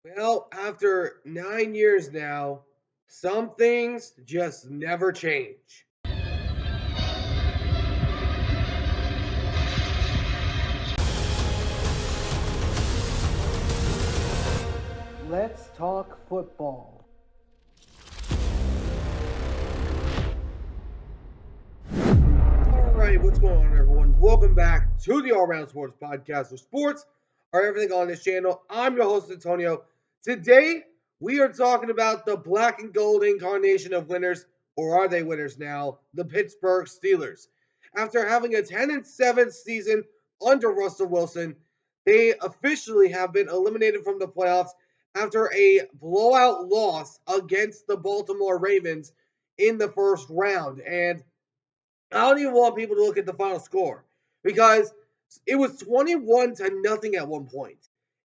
Well, after 9 years now, some things just never change. Let's talk football. All right, what's going on, everyone? Welcome back to the All Around Sports Podcast, where sports are everything on this channel. I'm your host, Antonio. Today, we are talking about the black and gold incarnation of winners, or are they winners now? The Pittsburgh Steelers. After having a 10-7 season under Russell Wilson, they officially have been eliminated from the playoffs after a blowout loss against the Baltimore Ravens in the first round. And I don't even want people to look at the final score because it was 21-0 at one point.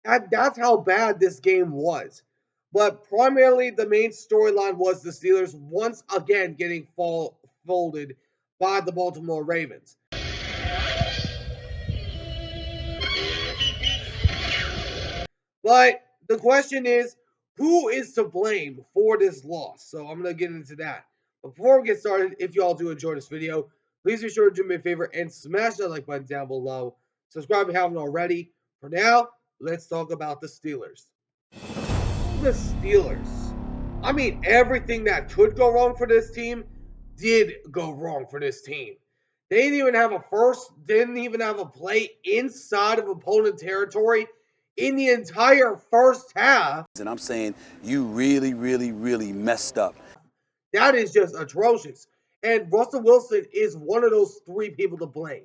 And that's how bad this game was. But primarily, the main storyline was the Steelers once again getting folded by the Baltimore Ravens. But the question is, who is to blame for this loss? So I'm going to get into that. Before we get started, if you all do enjoy this video, please be sure to do me a favor and smash that like button down below. Subscribe if you haven't already. For now, let's talk about the Steelers. The Steelers. I mean, everything that could go wrong for this team did go wrong for this team. They didn't even have a play inside of opponent territory in the entire first half. And I'm saying you really, really, really messed up. That is just atrocious. And Russell Wilson is one of those three people to blame.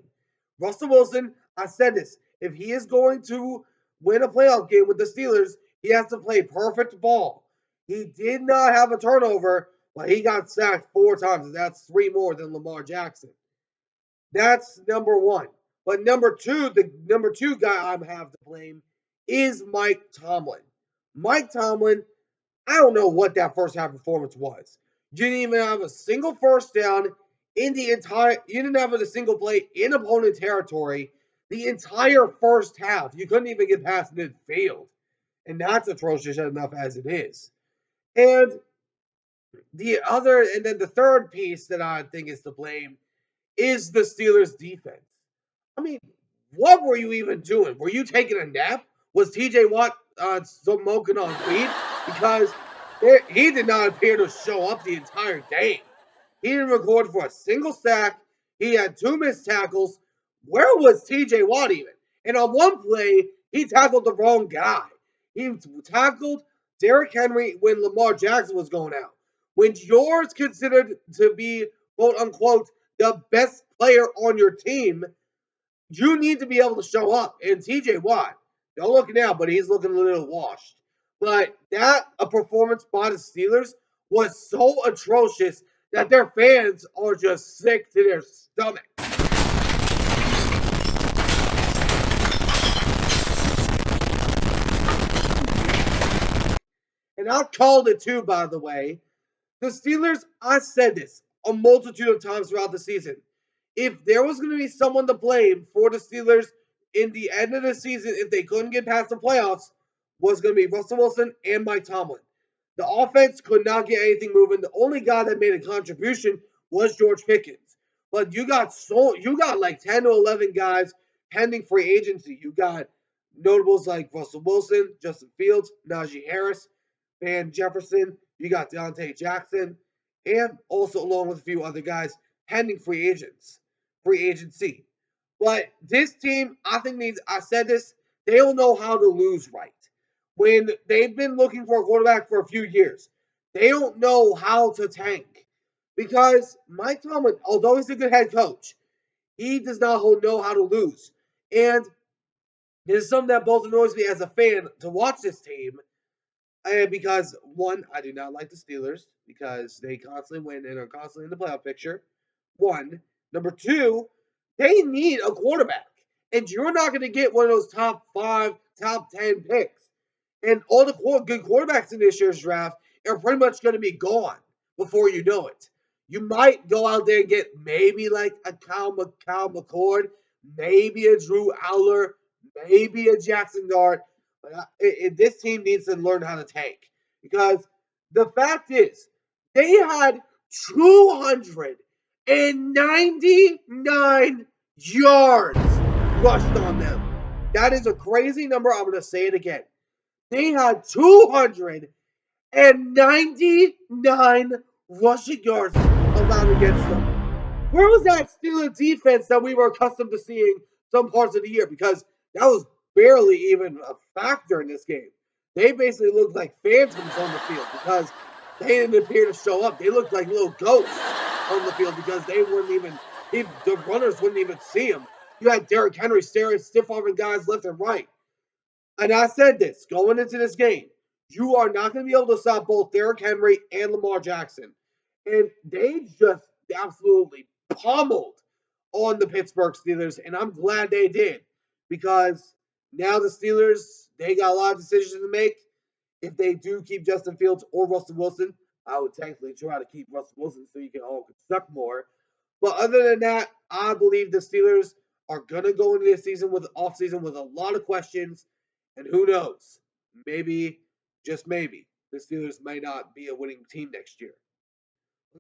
Russell Wilson, I said this, if he is going to win a playoff game with the Steelers, he has to play perfect ball. He did not have a turnover, but he got sacked 4 times, and that's 3 more than Lamar Jackson. That's number one. But the number two guy I have to blame is Mike Tomlin. Mike Tomlin, I don't know what that first half performance was. You didn't even have a single first down you didn't have a single play in opponent territory the entire first half. You couldn't even get past midfield. And that's atrocious enough as it is. And and then the third piece that I think is to blame is the Steelers defense. I mean, what were you even doing? Were you taking a nap? Was TJ Watt smoking on weed? Because he did not appear to show up the entire game. He didn't record for a single sack. He had 2 missed tackles. Where was TJ Watt even? And on one play, he tackled the wrong guy. He tackled Derrick Henry when Lamar Jackson was going out. When yours considered to be, quote unquote, the best player on your team, you need to be able to show up. And TJ Watt, don't look now, but he's looking a little washed. But a performance by the Steelers was so atrocious that their fans are just sick to their stomach. And I called it too, by the way. The Steelers, I said this a multitude of times throughout the season. If there was going to be someone to blame for the Steelers in the end of the season, if they couldn't get past the playoffs, was going to be Russell Wilson and Mike Tomlin. The offense could not get anything moving. The only guy that made a contribution was George Pickens. But you got like 10 to 11 guys pending free agency. You got notables like Russell Wilson, Justin Fields, Najee Harris, Van Jefferson. You got Deontay Jackson, and also along with a few other guys pending free agency. But this team, I said this, they don't know how to lose right. When they've been looking for a quarterback for a few years, they don't know how to tank. Because Mike Tomlin, although he's a good head coach, he does not know how to lose. And this is something that both annoys me as a fan to watch this team. And because, one, I do not like the Steelers because they constantly win and are constantly in the playoff picture. One. Number two, they need a quarterback. And you're not going to get one of those top 5, top 10 picks. And all the good quarterbacks in this year's draft are pretty much going to be gone before you know it. You might go out there and get maybe like a Kyle McCord, maybe a Drew Aller, maybe a Jackson Dart. This team needs to learn how to tank because the fact is they had 299 yards rushed on them. That is a crazy number. I'm going to say it again. They had 299 rushing yards allowed against them. Where was that Steelers defense that we were accustomed to seeing some parts of the year? Because that was barely even a factor in this game. They basically looked like phantoms on the field because they didn't appear to show up. They looked like little ghosts on the field because they weren't even, the runners wouldn't even see them. You had Derrick Henry staring stiff arming guys left and right. And I said this going into this game, you are not going to be able to stop both Derrick Henry and Lamar Jackson. And they just absolutely pummeled on the Pittsburgh Steelers. And I'm glad they did because now the Steelers, they got a lot of decisions to make. If they do keep Justin Fields or Russell Wilson, I would technically try to keep Russell Wilson so you can all suck more. But other than that, I believe the Steelers are gonna go into this season with offseason with a lot of questions, and who knows? Maybe, just maybe, the Steelers might not be a winning team next year.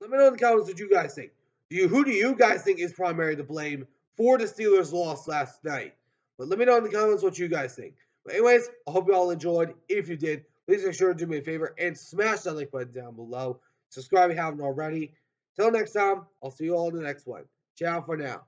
Let me know in the comments what you guys think. Who do you guys think is primarily to blame for the Steelers' loss last night? But let me know in the comments what you guys think. But anyways, I hope you all enjoyed. If you did, please make sure to do me a favor and smash that like button down below. Subscribe if you haven't already. Till next time, I'll see you all in the next one. Ciao for now.